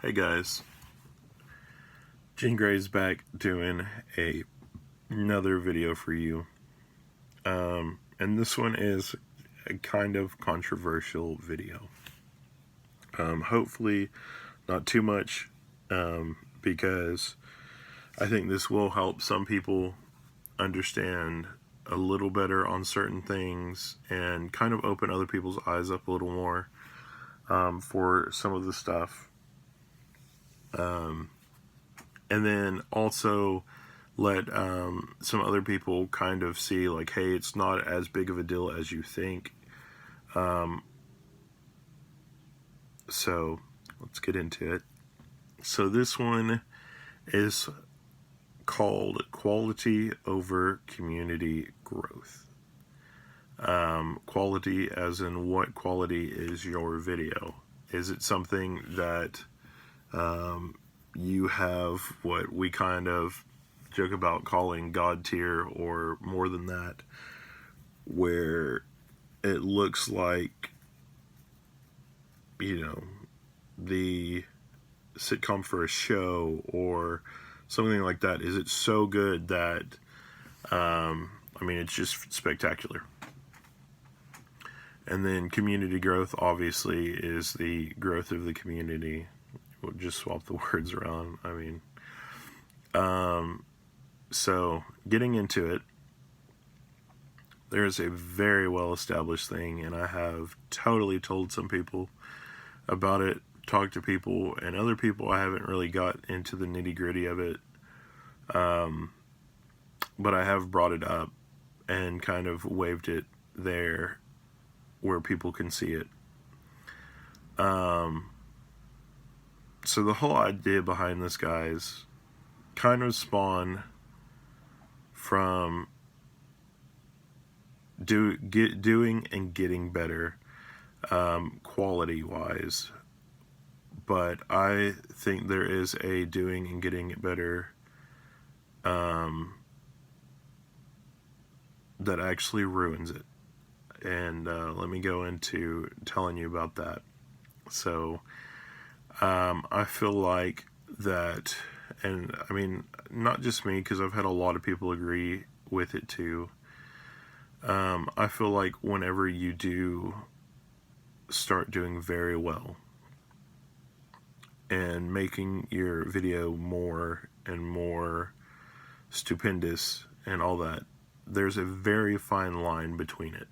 Hey guys, Gene Gray's back doing another video for you. And this one is a kind of controversial video. Hopefully not too much, because I think this will help some people understand a little better on certain things and kind of open other people's eyes up a little more for some of the stuff. And then also let some other people kind of see, like, hey, it's not as big of a deal as you think. So let's get into it. So this one is called Quality Over Community Growth. Quality as in, what quality is your video? Is it something that you have what we kind of joke about calling God tier, or more than that, where it looks like, the sitcom for a show or something like that? Is it so good that, it's just spectacular? And then community growth, obviously, is the growth of the community. We'll just swap the words around. So getting into it, there's a very well-established thing, and I have totally told some people about it, talked to people, and other people I haven't really got into the nitty-gritty of it, but I have brought it up and kind of waved it there where people can see it. So the whole idea behind this, guys, kind of spawned from doing and getting better, quality wise, but I think there is a doing and getting it better that actually ruins it, and let me go into telling you about that. So I feel like that, and not just me, because I've had a lot of people agree with it too. I feel like whenever you do start doing very well and making your video more and more stupendous and all that, there's a very fine line between it.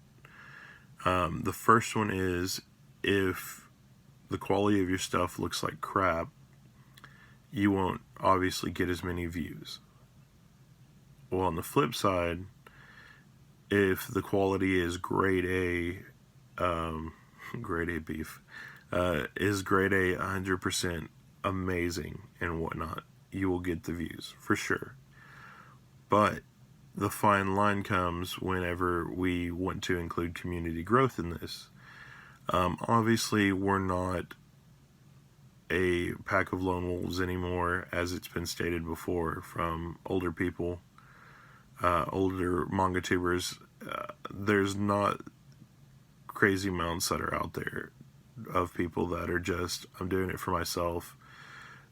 The first one is, if the quality of your stuff looks like crap, you won't obviously get as many views. Well, on the flip side, if the quality is grade A, grade A beef, is grade A 100% amazing and whatnot, you will get the views for sure. But the fine line comes whenever we want to include community growth in this. Obviously, we're not a pack of lone wolves anymore, as it's been stated before from older people, older manga tubers. There's not crazy amounts that are out there of people that are just, I'm doing it for myself.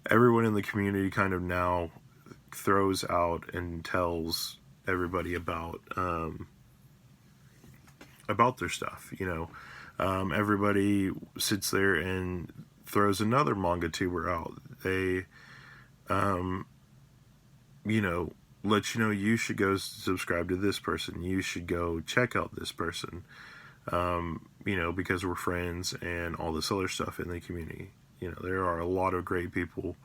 Everyone in the community kind of now throws out and tells everybody about their stuff, everybody sits there and throws another manga tuber out. They let you know you should go subscribe to this person, you should go check out this person, because we're friends, and all this other stuff in the community. There are a lot of great people.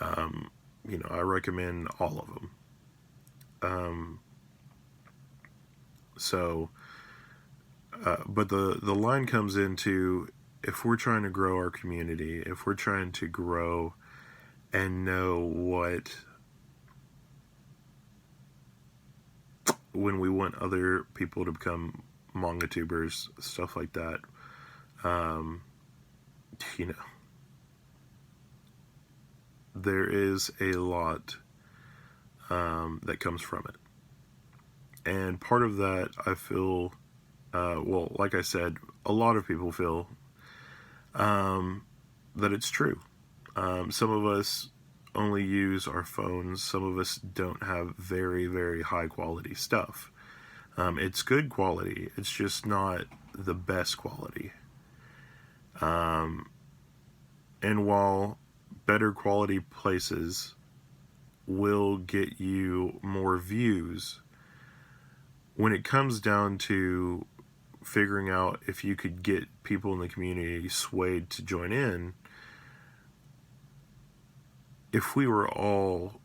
I recommend all of them. But the line comes into, if we're trying to grow our community, if we're trying to grow and know when we want other people to become manga tubers, stuff like that, there is a lot that comes from it. And part of that, I feel, like I said, a lot of people feel that it's true. Some of us only use our phones. Some of us don't have very, very high quality stuff. It's good quality. It's just not the best quality. And while better quality places will get you more views, when it comes down to figuring out if you could get people in the community swayed to join in, if we were all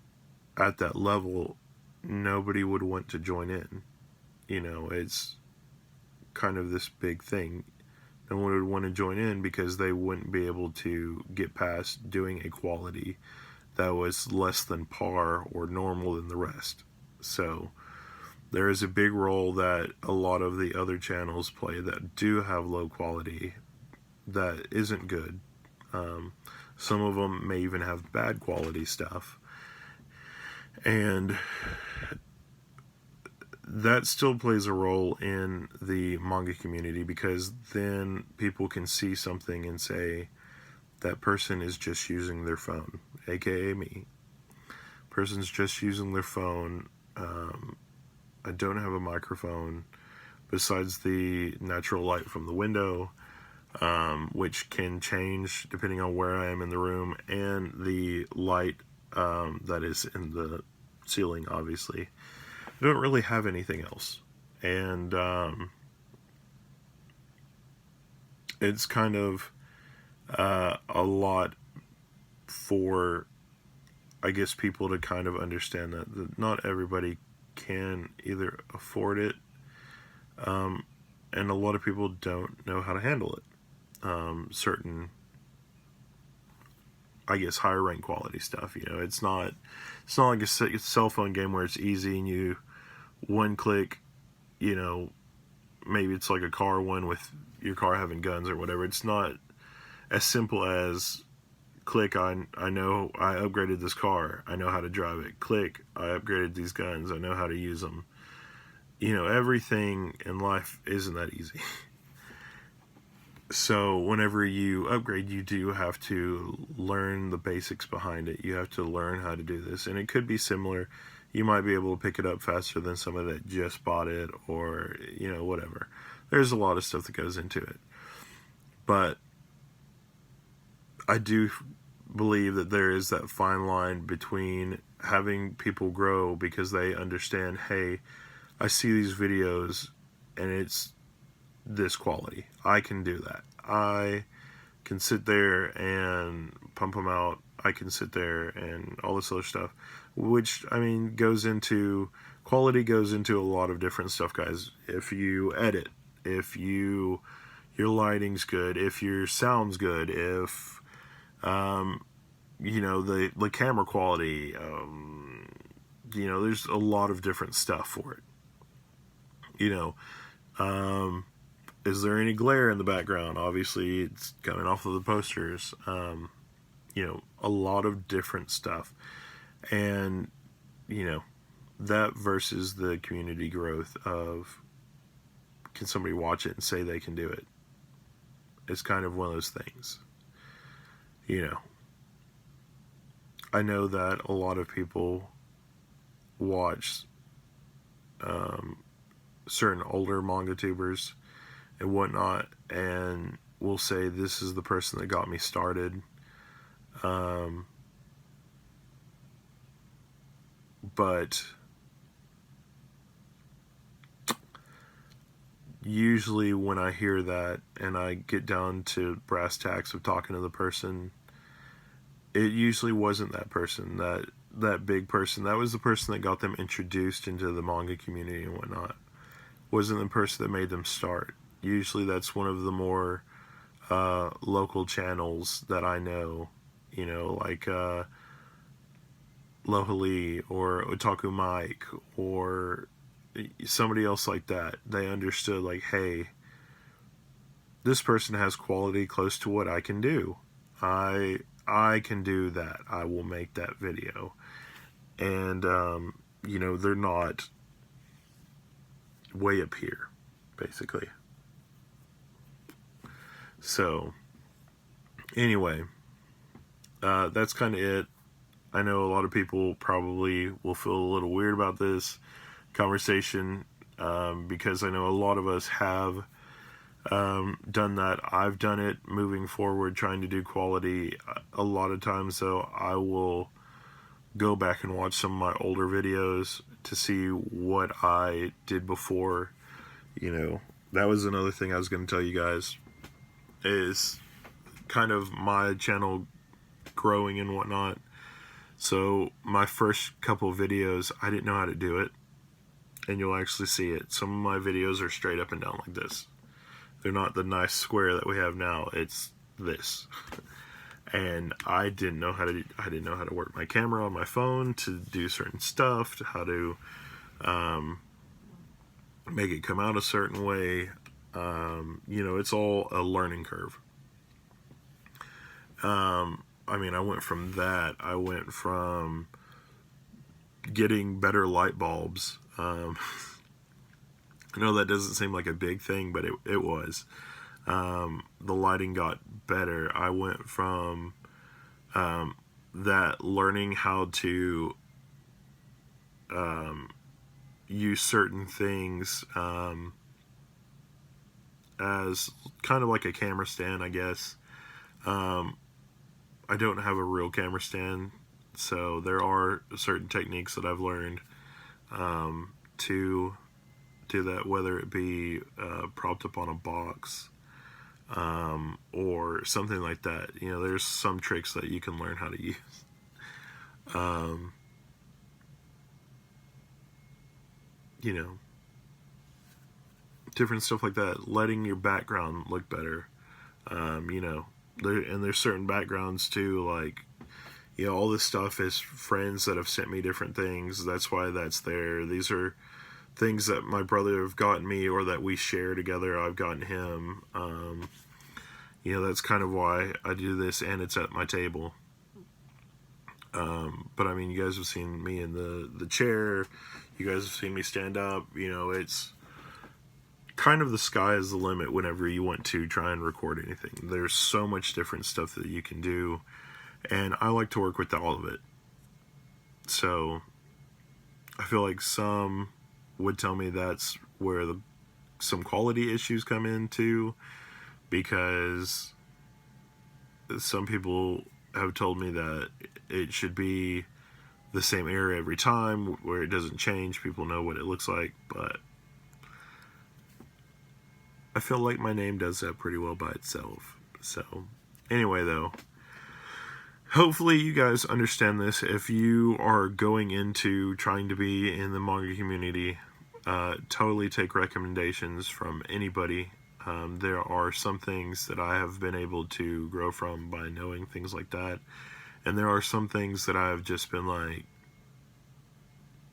at that level, nobody would want to join in. It's kind of this big thing. No one would want to join in because they wouldn't be able to get past doing a quality that was less than par or normal than the rest. So there is a big role that a lot of the other channels play that do have low quality that isn't good. Some of them may even have bad quality stuff. And that still plays a role in the manga community, because then people can see something and say, that person is just using their phone, aka me. Person's just using their phone. I don't have a microphone besides the natural light from the window, which can change depending on where I am in the room, and the light that is in the ceiling, obviously. I don't really have anything else. And it's kind of a lot for, I guess, people to kind of understand that not everybody can either afford it, and a lot of people don't know how to handle it. Certain, I guess, higher rank quality stuff. It's not like a cell phone game where it's easy and you one click. Maybe it's like a car one with your car having guns or whatever. It's not as simple as click, I know I upgraded this car, I know how to drive it. Click, I upgraded these guns, I know how to use them. Everything in life isn't that easy. So whenever you upgrade, you do have to learn the basics behind it. You have to learn how to do this. And it could be similar. You might be able to pick it up faster than somebody that just bought it, or, whatever. There's a lot of stuff that goes into it. But I do believe that there is that fine line between having people grow because they understand, hey, I see these videos and it's this quality. I can do that. I can sit there and pump them out. I can sit there and all this other stuff, which, goes into, quality goes into a lot of different stuff, guys. If you edit, if your lighting's good, if your sound's good, if the camera quality, there's a lot of different stuff for it. Is there any glare in the background? Obviously, it's coming off of the posters. A lot of different stuff. And, that versus the community growth of, can somebody watch it and say they can do it? It's kind of one of those things. I know that a lot of people watch certain older manga tubers and whatnot, and will say, this is the person that got me started. But usually when I hear that and I get down to brass tacks of talking to the person, it usually wasn't that person, that big person. That was the person that got them introduced into the manga community and whatnot. Wasn't the person that made them start. Usually that's one of the more local channels that I know, like Lohali or Otaku Mike or somebody else like that. They understood, like, hey, this person has quality close to what I can do. I can do that. I will make that video. And, they're not way up here, basically. So, anyway, that's kind of it. I know a lot of people probably will feel a little weird about this conversation, because I know a lot of us have done that. I've done it moving forward, trying to do quality. A lot of times, though, I will go back and watch some of my older videos to see what I did before. That was another thing I was going to tell you guys, is kind of my channel growing and whatnot. So my first couple of videos, I didn't know how to do it, and you'll actually see it. Some of my videos are straight up and down like this. They're not the nice square that we have now. It's this. And I didn't know how to work my camera on my phone to do certain stuff, to how to make it come out a certain way. It's all a learning curve. I went from that. I went from getting better light bulbs. I know that doesn't seem like a big thing, but it was. The lighting got better. I went from that, learning how to use certain things as kind of like a camera stand, I guess. I don't have a real camera stand, so there are certain techniques that I've learned to do that, whether it be propped up on a box or something like that. There's some tricks that you can learn how to use. Different stuff like that, letting your background look better. There's certain backgrounds too, like, all this stuff is friends that have sent me different things. That's why that's there. These are things that my brother have gotten me, or that we share together. I've gotten him. That's kind of why I do this, and it's at my table. But you guys have seen me in the chair. You guys have seen me stand up. It's kind of the sky is the limit whenever you want to try and record anything. There's so much different stuff that you can do, and I like to work with all of it. So I feel like some would tell me that's where some quality issues come into, because some people have told me that it should be the same area every time, where it doesn't change. People know what it looks like, but I feel like my name does that pretty well by itself. So anyway, though, hopefully you guys understand this. If you are going into trying to be in the manga community, totally take recommendations from anybody. There are some things that I have been able to grow from by knowing things like that, and there are some things that I've just been like,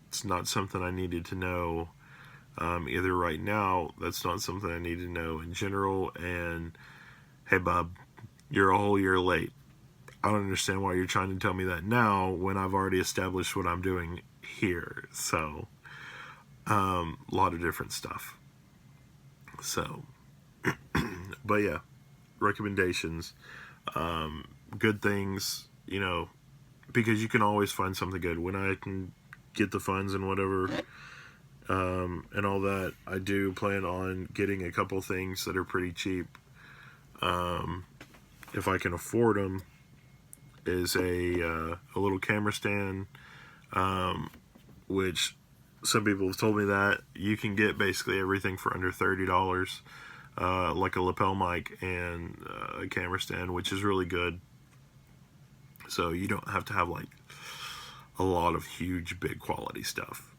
it's not something I needed to know either right now. That's not something I need to know in general. And hey, Bob, you're a whole year late. I don't understand why you're trying to tell me that now when I've already established what I'm doing here. So a lot of different stuff. So but yeah, recommendations, good things, because you can always find something good. When I can get the funds and whatever, and all that, I do plan on getting a couple things that are pretty cheap, if I can afford them. Is a little camera stand, which some people have told me that you can get basically everything for under $30, like a lapel mic and a camera stand, which is really good. So you don't have to have like a lot of huge, big quality stuff.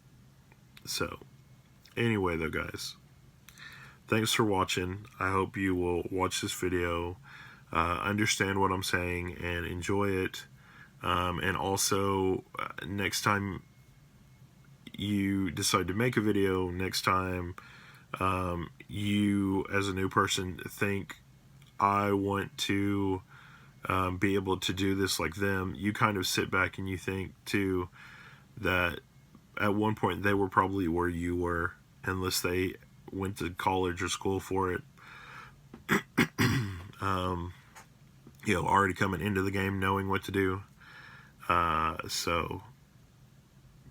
So anyway, though, guys, thanks for watching. I hope you will watch this video, understand what I'm saying, and enjoy it. And also, next time you decide to make a video, next time you, as a new person, think, I want to be able to do this like them, you kind of sit back and you think, too, that at one point they were probably where you were, unless they went to college or school for it. already coming into the game knowing what to do. So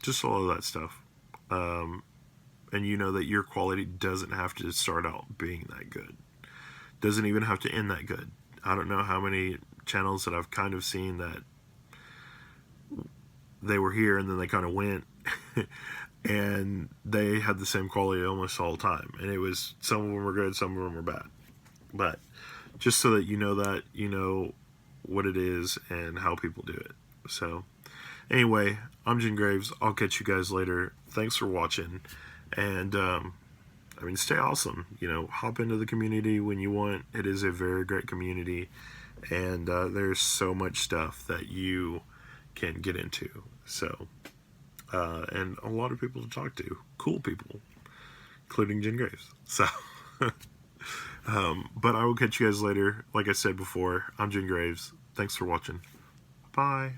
just all of that stuff. And you know that your quality doesn't have to start out being that good. Doesn't even have to end that good. I don't know how many channels that I've kind of seen that they were here and then they kind of went and they had the same quality almost all the time. And it was, some of them were good, some of them were bad. But just so that you know what it is and how people do it. So anyway, I'm Jen Graves. I'll catch you guys later. Thanks for watching. And stay awesome. Hop into the community when you want. It is a very great community, and there's so much stuff that you can get into. So, and a lot of people to talk to, cool people, including Jen Graves. So, but I will catch you guys later. Like I said before, I'm Jen Graves. Thanks for watching. Bye.